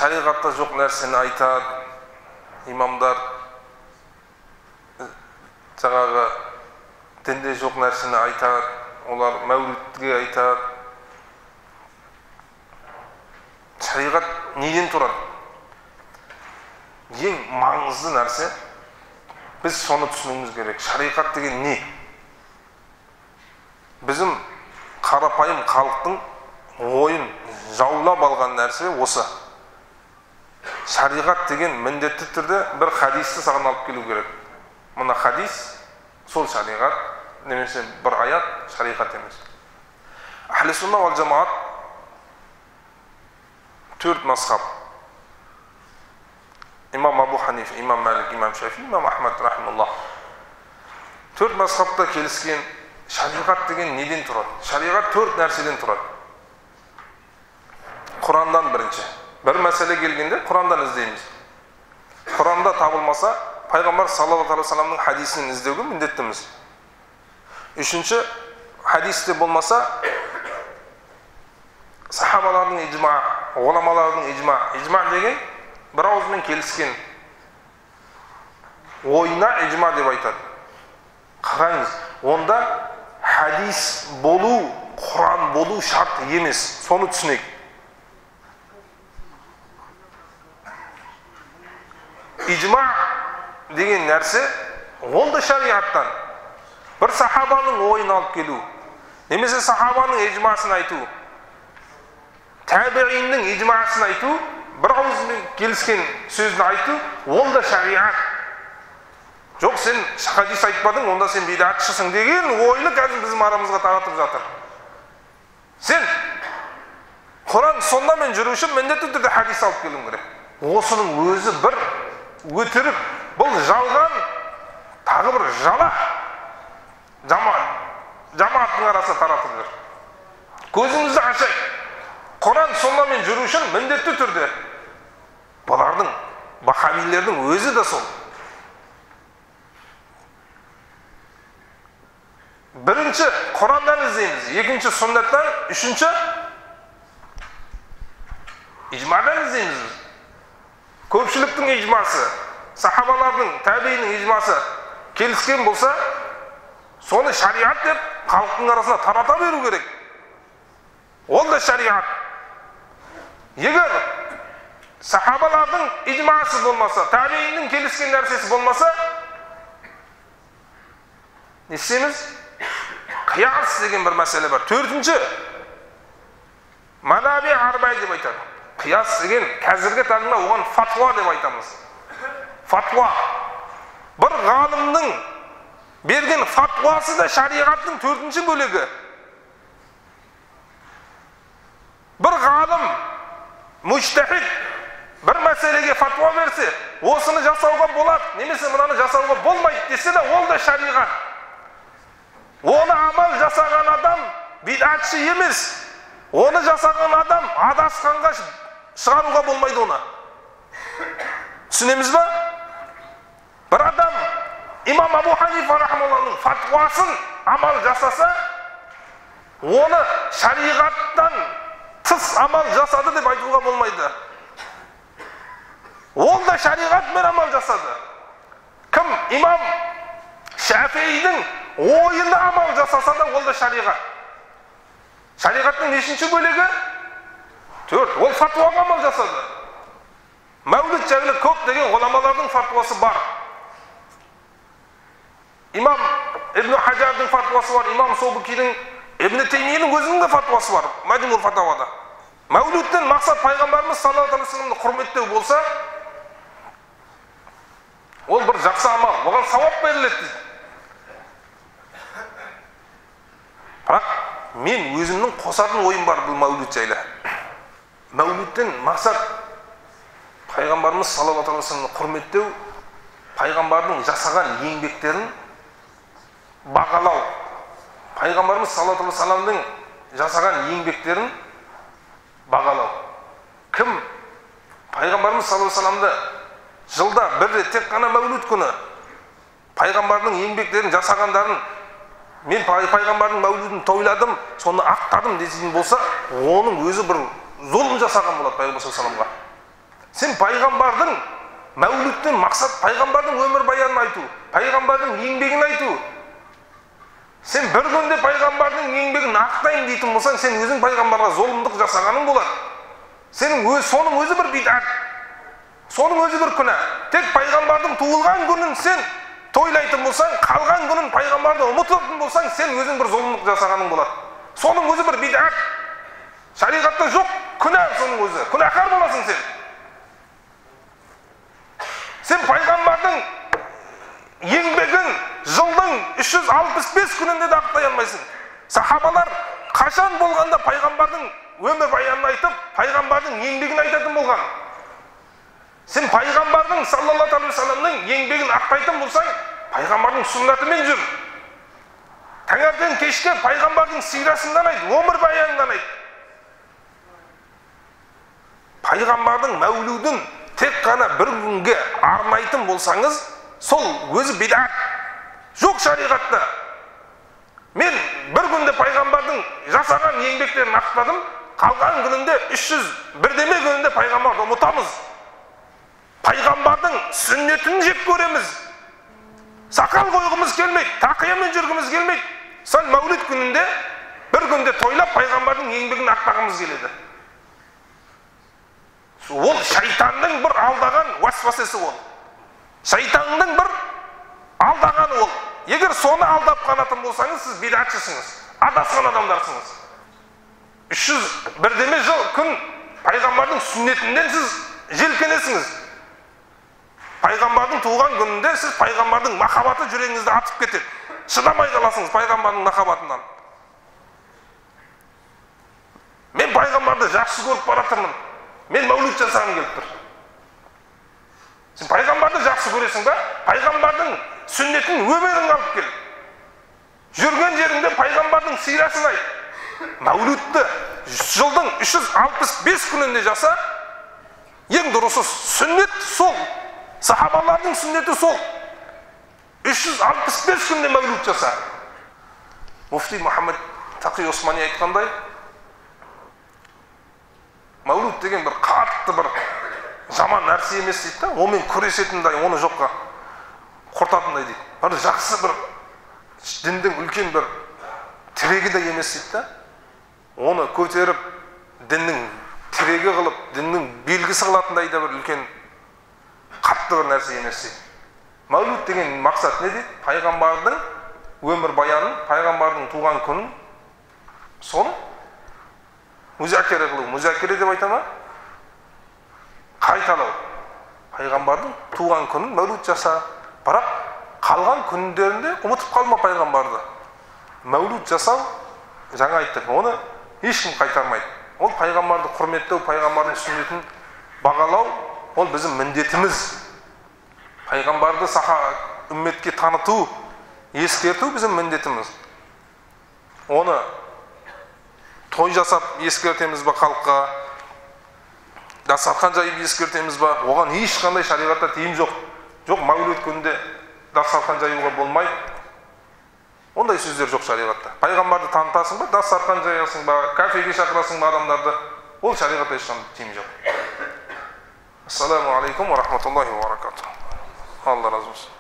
шариғатта жоқ нәрсені айтады, имамдар жаңағы дінде жоқ нәрсені айтады, олар мәулітке айтады. Шариғат неден тұрады? Ең маңызды нәрсе, біз соны түсінуіміз керек. Шариғат деген не? Bizim қарапайым халықтың ойын жаулап алған нәрсе осы. Шариғат деген міндетті түрде бір хадисті саған алып келу керек. Мына хадис сол шариғат, немесе бір аят шариғат емес. Ахли сунна вал жамаат 4 мазхаб. İmam Abu Hanife, İmam Malik, İmam Şafii, İmam Ahmed rahimullah. 4 мазхабта келіскен шариғат деген неден тұрады? Шариғат 4 нәрседен тұрады. Құрандан бірінші. Бір мәселе келгенде Құрандан іздейміз. Құранда табылмаса, Пайғамбар саллаллаху алейхи вассаламның хадисін іздеуге міндеттіміз. Үшінші, хадисте болмаса, сахабалардың ижма, ғұламалардың ижма. Ижма деген бір ауызмен келіскен ойына ижма деп айтады. Қараңыз, онда хадис болу, Құран болу шарт емес. Соны түсінейік. Ижма деген нәрсе, ол да шариғаттан. Бір сахабаның ойын алып келу, немесе сахабаның ижмасын айту, табиғиннің ижмасын айту, бір ауызмен келіскен сөзді айту, ол да шариғат. Жоқ, сен хадис айтпадың, онда сен бидатшысың деген ойны қазір біздің арамызға таратып жатыр. Сен Құран сондамен жүру үшін міндетті түрде хадис алып келуің керек. Осының өзі бір өтірік, бұл жалған, тағы бір жала жамааттың арасына таратып жүр. Көзіңізді ашайық. Құран сондамен жүру үшін міндетті түрде бұлардың, бахамилердің өзі де сол. Бірінші Құрандан іздейміз, екінші сүннеттен, үшінші ижмадан іздейміз. Көпшіліктің ижмасы, сахабалардың, табииннің ижмасы келіскен болса, соны шариғат деп халықтың арасына тарата беру керек. Ол да шариғат. Егер сахабалардың ижмасы болмаса, табииннің келіскен нәрсесі болмаса, не істейміз? Қияс деген бір мәселе бар. Төртінші, манаби арбай деп айтады. Қияс деген қазіргі таңда оған фатуа деп айтамыз. Фатуа. Бір ғалымның берген фатуасы да шариғаттың төртінші бөлігі. Бір ғалым, мужтахид, бір мәселеге фатуа берсе, осыны жасауға болады, немесе мынаны жасауға болмайды десе де, ол да шариғат. Оны амал жасаған адам бидатшы емес. Оны жасаған адам адасқанға шығаруға болмайды оны. Түсінеміз ба? Бір адам имам Абу Ханифа рахмаллахның фатуасын амал жасаса, оны шариғаттан тыс амал жасады деп айтуға болмайды. Ол да шариғатпен амал жасады. Кім? Имам Шафиидің ойында амал жасаса да, ол да шариғат. Шариғаттың нешінші бөлігі? 4. Ол фатуаға амал жасады. Мәулид жайлы көп деген ғұламалардың фатуасы бар. İmam İbn Hajar'ın fatvası var, İmam Sobukи'nin, İbn Teymiye'nin özünün de fatvası var, Mecmul Fatavada. Mevlütten maksat Peygamberimiz sallallahu aleyhi ve sellem'ni hürmetlew bolsa, ol bir жақсы amal, oğan savap veriledi. Бірақ мен өзімнің қосатын ойым бар бұл мәулид жайлы. Мәулидтен мақсат Пайғамбарымыз саллаллаху алейхи ва салламны құрметтеу, Пайғамбардың жасаған еңбектерін бағалау. Пайғамбарымыз саллаллаху алейхи ва салламның жасаған еңбектерін бағалау. Кім Пайғамбарымыз саллаллаху алейхи ва салламды жылда бір рет тек қана мәулид күні Пайғамбардың еңбектерін жасағандарын мен Пайғамбардың мәулидін тойладым, соны ақтадым десетін болса, оның өзі бір зұлым жасаған болады Пайғамбар саллаллаху алейхи ва салламға. Сен пайғамбардың мәуліттен мақсат пайғамбардың өмір баянын айту, пайғамбардың еңбегін айту. Сен бір күнде пайғамбардың еңбегін ақтайын дейтін болсаң, сен өзің пайғамбарға зұлымдық жасағаның болады. Соның өзі бір бидат, соның өзі бір күнә. Тек пайғамбардың туылған күнін сен тойлайтын болсаң, қалған күнін пайғамбарды ұмытатын болсаң, сен өзің бір зұлымдық жасағаның болады. Соның өзі бір бидат. Шариғатта жоқ күнә, соның өзі. Күнәкар боласың сен. Сен пайғамбардың еңбегін жылдың 365 күнінде де ақтай алмайсың. Сахабалар қашан болғанда пайғамбардың өмір баянын айтып, пайғамбардың еңбегін айтатын болған. Сен пайғамбардың саллаллаху алейхи вассаламның еңбегін ақтайтын болсаң, пайғамбардың сүннатымен жүр. Таңертең кешке пайғамбардың сирасынан айт, өмір баянынан айт. Пайғамбардың мәулудын тек қана бір күнге арнайтын болсаңыз, сол өзі бидат. Жоқ шариғатта. Мен бір күнде пайғамбардың жасаған еңбектерін ақтадым, қалған күнінде 301 күнінде пайғамбарды ұмытамыз. Пайғамбардың сүннетін жек көреміз. Сақал қойғымыз келмейді, тақиямен жүргіміз келмейді. Сол мәулид күнінде бір күнде тойлап пайғамбардың еңбегін ақтағымыз келеді. Ол шайтанның бір алдаған уасвасасы ол. Шайтанның бір алдаған ол. Егер соны алдап қанатын болсаңыз, сіз бидатшысыңыз, адасқан адамдарсыңыз. 301 жыл күн пайғамбардың сүннетінен сіз желкенесіңіз. Пайғамбардың туған күнінде сіз пайғамбардың махаббаты жүрегіңізді атып кетеді. Шыдамай қаласыңыз пайғамбардың махаббатынан. Мен пайғамбарды жақсы көріп баратырмын. Мен мәулид жасағым келіп тұр. Сен пайғамбарды жақсы көресің ба? Пайғамбардың сүннетін өмірін алып кел. Жүрген жеріңде пайғамбардың сирасын айт. Мәулидті жылдың 365 күнінде жаса. Ең дұрысы сүннет сол. Сахабалардың сүннеті сол. 365 күнде мәулид жаса. Муфти Мұхаммед Тақи Османи айтқандай, мәулид деген бір қатты бір жаман нәрсе емес дейді да, онымен күресетіндей, оны жоққа құртатындай дейді. Бір жақсы бір діндің үлкен бір тірегі де емес дейді да, оны көтеріп діннің тірегі қылып, діннің белгісі қылатындай да бір үлкен қатты бір нәрсе емес дейді. Мәулид деген мақсат не дейді? Пайғамбардың өмір баянын, пайғамбардың туған күнін, соны музакире қылу. Музакире деп айта ма? Қайталау. Пайғамбардың туған күнін мәулид жаса. Бірақ қалған күндерінде ұмытып қалма пайғамбарды. Мәулид жасау, жаңа айттық, оны ешкім қайтармайды. Ол пайғамбарды құрметтеу, пайғамбардың сүннетін бағалау, ол біздің міндетіміз. Пайғамбарды үмметке таныту, ескерту біздің міндетіміз. Оны той жасап ескертеміз ба халыққа, дастархан жайып ескертеміз ба? Оған ешқандай шариғатта тыйым жоқ. Жоқ, мәулид күнінде дастархан жаюға болмайды. Ондай сөздер жоқ шариғатта. Пайғамбарды танытасың ба, дастархан жаясың ба, кафеге шақырасың ба адамдарды? Ол шариғатта ешқандай тыйым жоқ. Ассаламу алейкум ва рахматуллахи ва баракатух. Allah razı olsun.